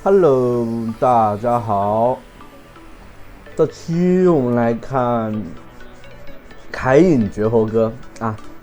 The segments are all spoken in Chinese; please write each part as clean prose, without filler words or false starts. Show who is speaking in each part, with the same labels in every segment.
Speaker 1: Hello，大家好。这期我们来看凯隐绝活哥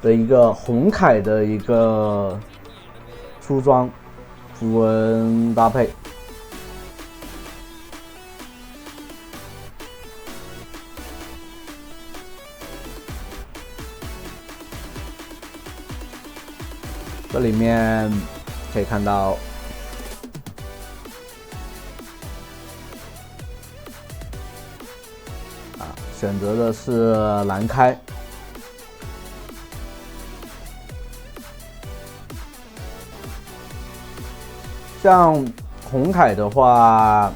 Speaker 1: 的一个红凯的一个出装符文搭配。这里面可以看到选择的是蓝开，像红凯的话，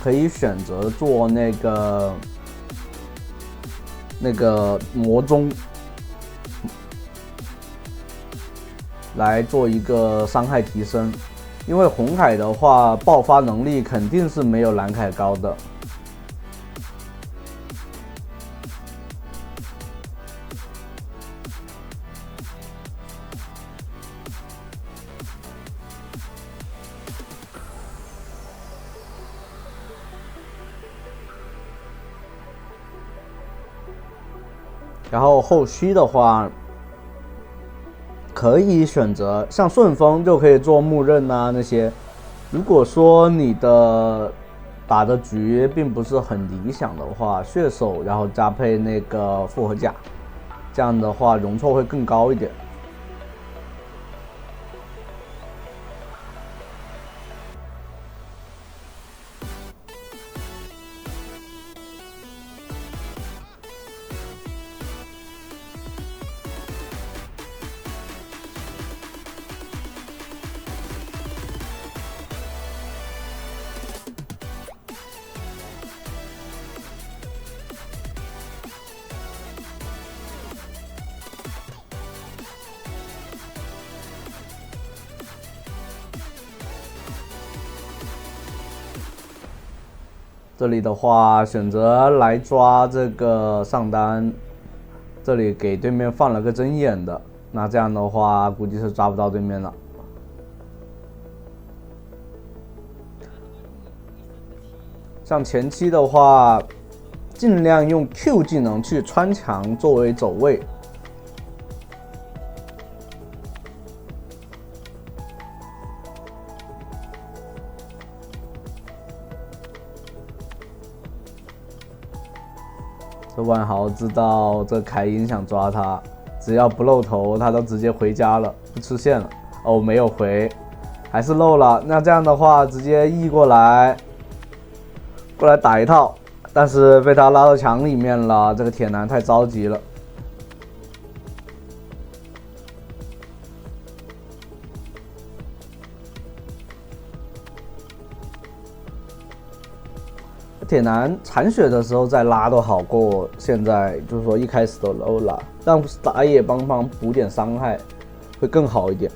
Speaker 1: 可以选择做那个魔宗，来做一个伤害提升，因为红凯的话爆发能力肯定是没有蓝凯高的。然后后期的话，可以选择像顺风就可以做木刃那些。如果说你的打的局并不是很理想的话，血手然后加配那个复活甲，这样的话容错会更高一点。这里的话选择来抓这个上单，这里给对面放了个针眼的，那这样的话估计是抓不到对面了。像前期的话，尽量用 Q 技能去穿墙作为走位。这万豪知道这凯隐想抓他，只要不露头，他都直接回家了，不吃线了。哦，没有回，还是漏了。那这样的话，直接 E 过来打一套，但是被他拉到墙里面了。这个铁男太着急了。铁男残血的时候再拉都好过现在，就是说一开始都漏了，让打野帮忙补点伤害会更好一点。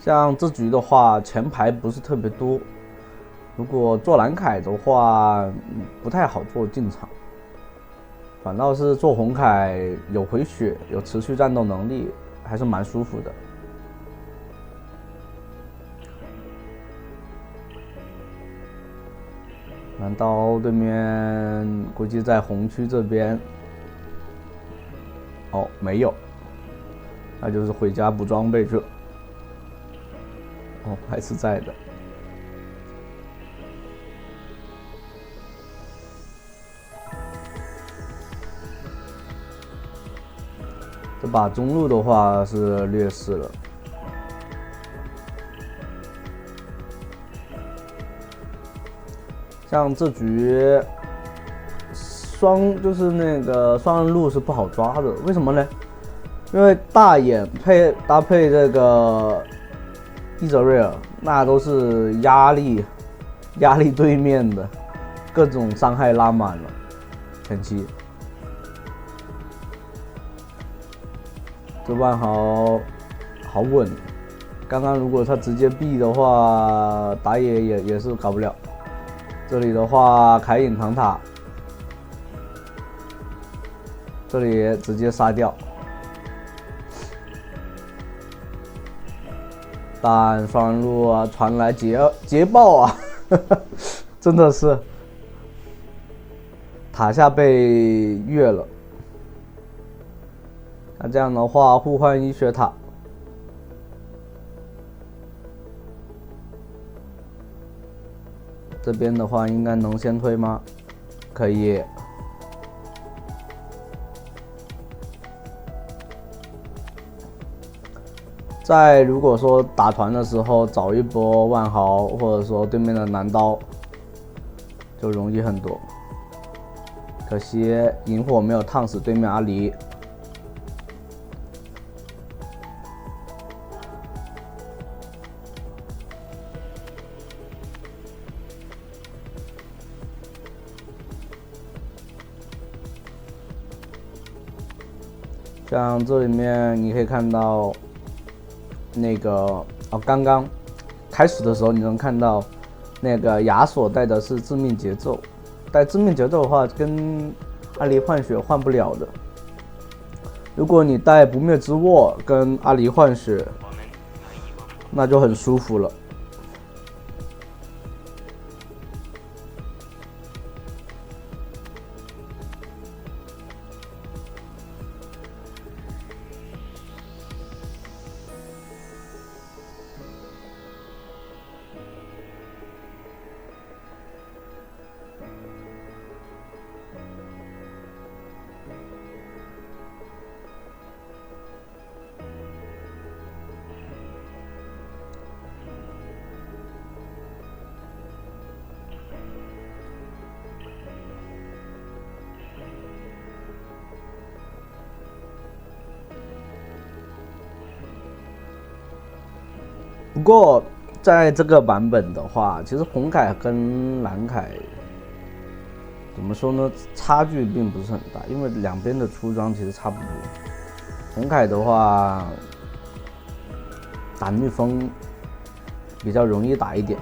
Speaker 1: 像这局的话，前排不是特别多。如果做蓝凯的话，不太好做进场。反倒是做红凯有回血，有持续战斗能力，还是蛮舒服的。蓝刀对面估计在红区这边。哦，没有，那就是回家补装备去了。哦，还是在的。这把中路的话是劣势了。像这局就是那个双人路是不好抓的，为什么呢？因为大眼搭配这个伊泽瑞尔，那都是压力对面的，各种伤害拉满了。前期这万豪好稳。刚刚如果他直接避的话，打野也是搞不了。这里的话，凯隐扛塔，这里直接杀掉。但双人路啊，传来捷报啊，真的是塔下被越了。那这样的话，互换医学塔。这边的话应该能先推吗？可以。在如果说打团的时候找一波万豪，或者说对面的蓝刀，就容易很多。可惜萤火没有烫死对面阿离。像这里面你可以看到，那个刚刚开始的时候你能看到，那个亚索带的是致命节奏，带致命节奏的话跟阿离换血换不了的。如果你带不灭之握跟阿离换血，那就很舒服了。不过在这个版本的话，其实红凯跟蓝凯怎么说呢，差距并不是很大，因为两边的出装其实差不多。红凯的话，打蜜蜂比较容易打一点，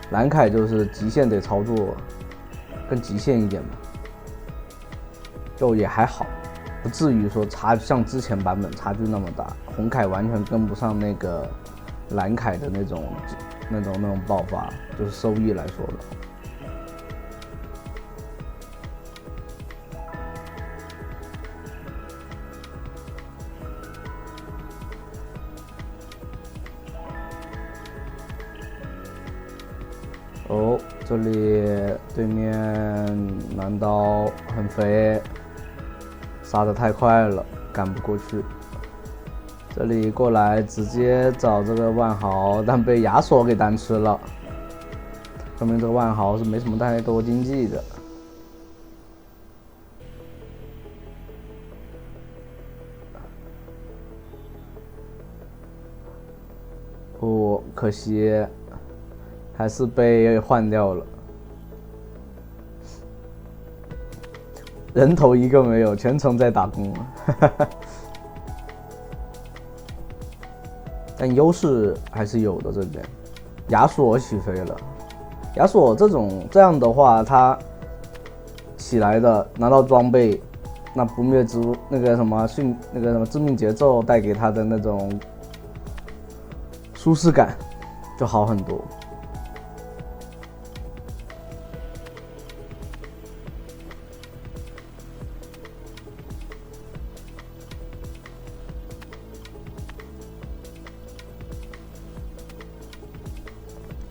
Speaker 1: 蓝凯就是极限得操作更极限一点嘛，就也还好，不至于说像之前版本差距那么大。红凯完全跟不上那个蓝凯的那种爆发，就是收益来说的。哦，这里对面蓝刀很肥，杀得太快了，赶不过去。这里过来直接找这个万豪，但被亚索给单吃了，说明这个万豪是没什么太多经济的。不，可惜还是被换掉了，人头一个没有，全程在打工。但优势还是有的，这边亚索起飞了。亚索这样的话，他起来的拿到装备，那不灭之那个什么致命节奏带给他的那种舒适感就好很多。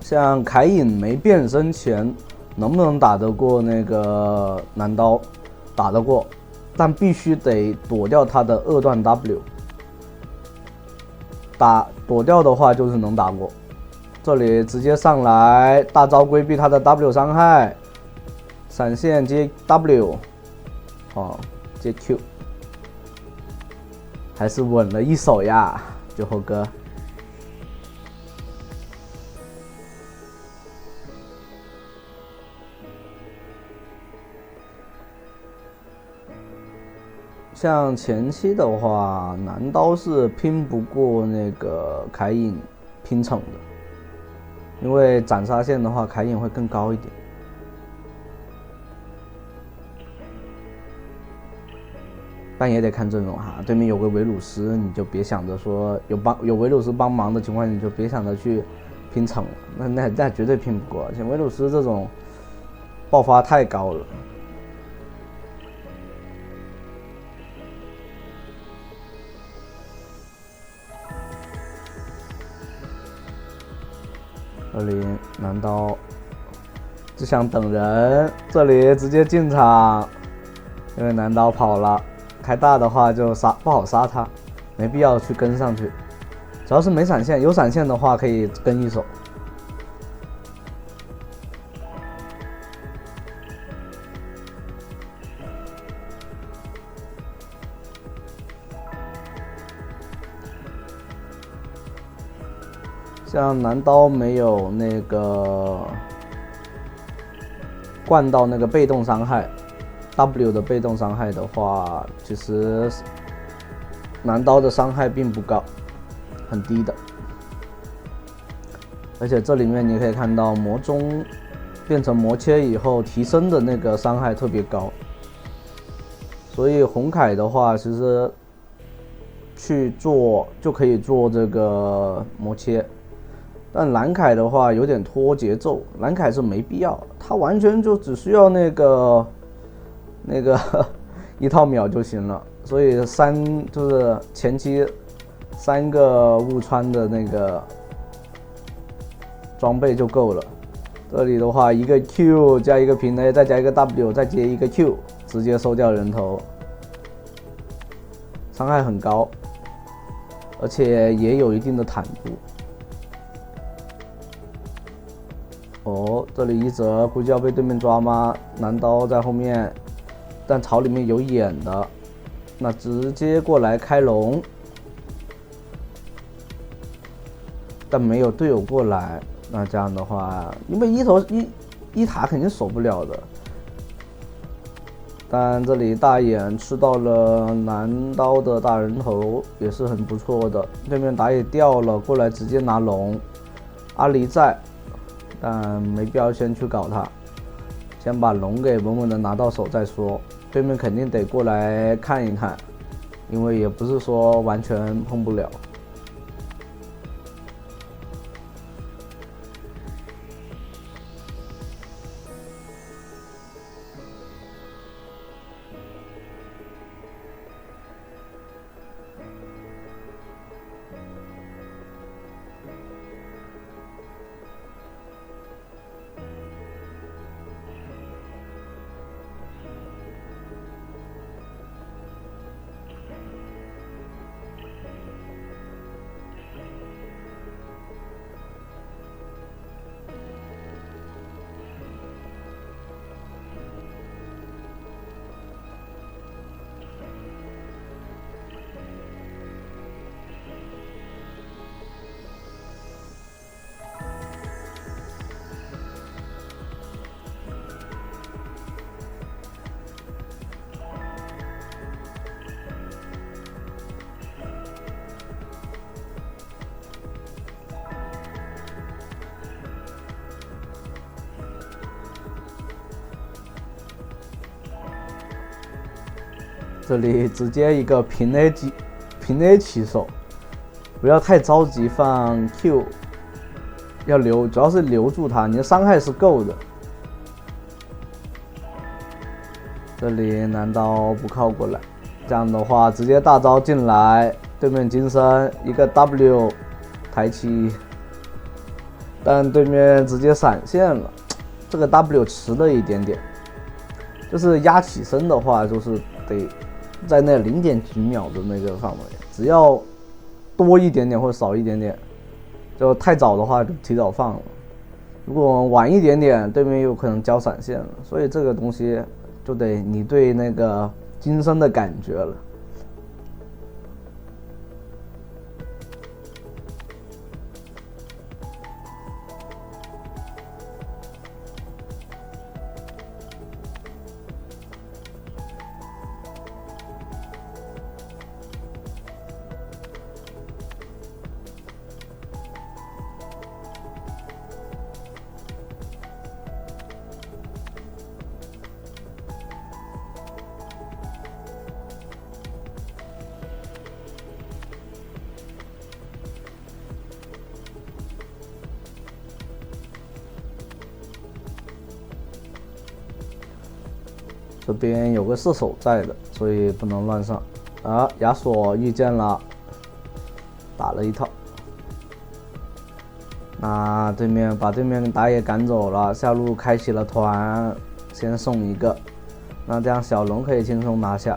Speaker 1: 像凯隐没变身前，能不能打得过那个蓝刀？打得过，但必须得躲掉他的2段 W。躲掉的话就是能打过。这里直接上来，大招规避他的 W 伤害，闪现接 W， 接 Q， 还是稳了一手呀，酒后哥。像前期的话，男刀是拼不过那个凯隐拼惩的，因为斩杀线的话，凯隐会更高一点。但也得看阵容哈，对面有个维鲁斯，你就别想着说有维鲁斯帮忙的情况下，你就别想着去拼惩了，那绝对拼不过，而且维鲁斯这种爆发太高了。这里男刀只想等人，这里直接进场，因为男刀跑了，开大的话就不好杀他，没必要去跟上去。主要是没闪现，有闪现的话可以跟一手。像男刀没有那个灌到那个被动伤害 ，W 的被动伤害的话，其实男刀的伤害并不高，很低的。而且这里面你可以看到魔宗变成魔切以后提升的那个伤害特别高，所以红凯的话其实去做就可以做这个魔切。但蓝凯的话有点拖节奏，蓝凯是没必要，他完全就只需要那个一套秒就行了，所以就是前期3个误穿的那个装备就够了。这里的话，一个 Q 加一个平 A， 再加一个 W， 再接一个 Q， 直接收掉人头，伤害很高，而且也有一定的坦度。哦，这里一折估计要被对面抓吗？男刀在后面，但草里面有眼的，那直接过来开龙，但没有队友过来，那这样的话，因为一塔肯定守不了的。但这里大眼吃到了男刀的大人头，也是很不错的。对面打野掉了，过来直接拿龙，阿离在。但没必要先去搞他，先把龙给稳稳的拿到手再说。对面肯定得过来看一看，因为也不是说完全碰不了。这里直接一个平 A 起手，不要太着急放 Q， 要留，主要是留住他，你的伤害是够的。这里男刀不靠过来，这样的话直接大招进来，对面金身一个 W 抬起，但对面直接闪现了，这个 W 迟了一点点，就是压起身的话就是得在那0点几秒的那个范围，只要多一点点或者少一点点，就太早的话就提早放了，如果晚一点点，对面有可能交闪现了，所以这个东西就得你对那个金身的感觉了。这边有个射手在的，所以不能乱上。啊，亚索遇见了，打了一套。那对面把对面打野赶走了，下路开启了团，先送一个。那这样小龙可以轻松拿下。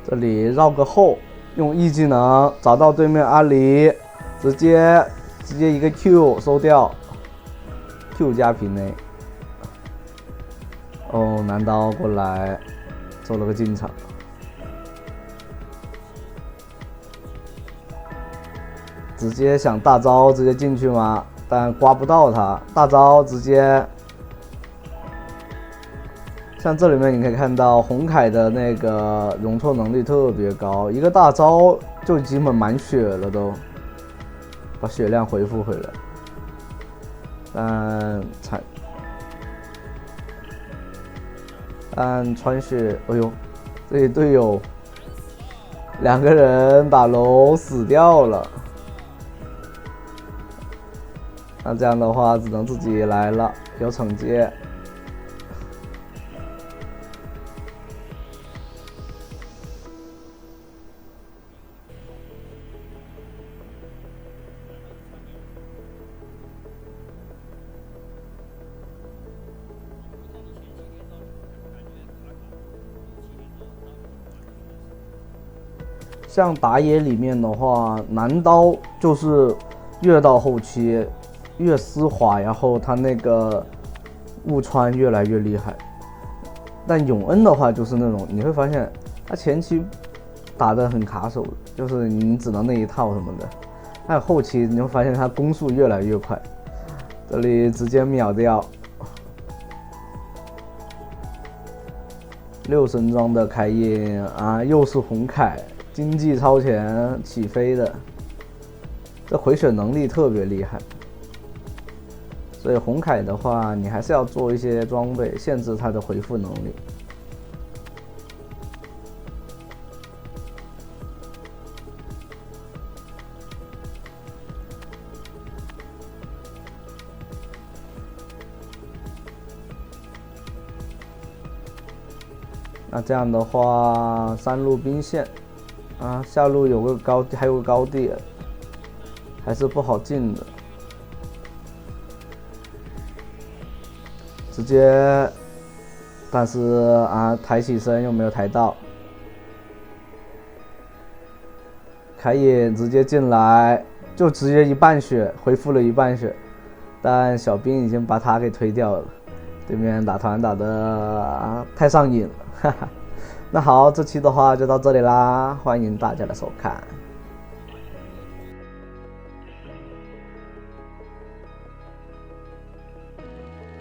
Speaker 1: 这里绕个后，用 E 技能找到对面阿离，直接一个 Q 收掉 ，Q 加平 A。哦，男刀过来，做了个进场，直接想大招直接进去吗？但刮不到他，大招直接。像这里面你可以看到红凯的那个容错能力特别高，一个大招就基本满血了都，把血量恢复回来。但穿血，哎呦，这里队友2个人打龙死掉了，那这样的话只能自己来了，有惩戒。像打野里面的话，男刀就是越到后期越丝滑，然后他那个误穿越来越厉害。但永恩的话就是那种你会发现他前期打得很卡手，就是你只能那一套什么的，但后期你会发现他攻速越来越快，这里直接秒掉。6神装的开印啊，又是红凯。经济超前起飞的，这回血能力特别厉害，所以红凯的话，你还是要做一些装备限制它的回复能力。那这样的话，3路兵线。啊，下路有个高地，还有个高地，还是不好进的。直接，但是啊，抬起身又没有抬到。凯隐直接进来，就直接1半血，恢复了1半血，但小兵已经把他给推掉了。对面打团打的太上瘾了，哈哈。那好，这期的话就到这里啦，欢迎大家的收看。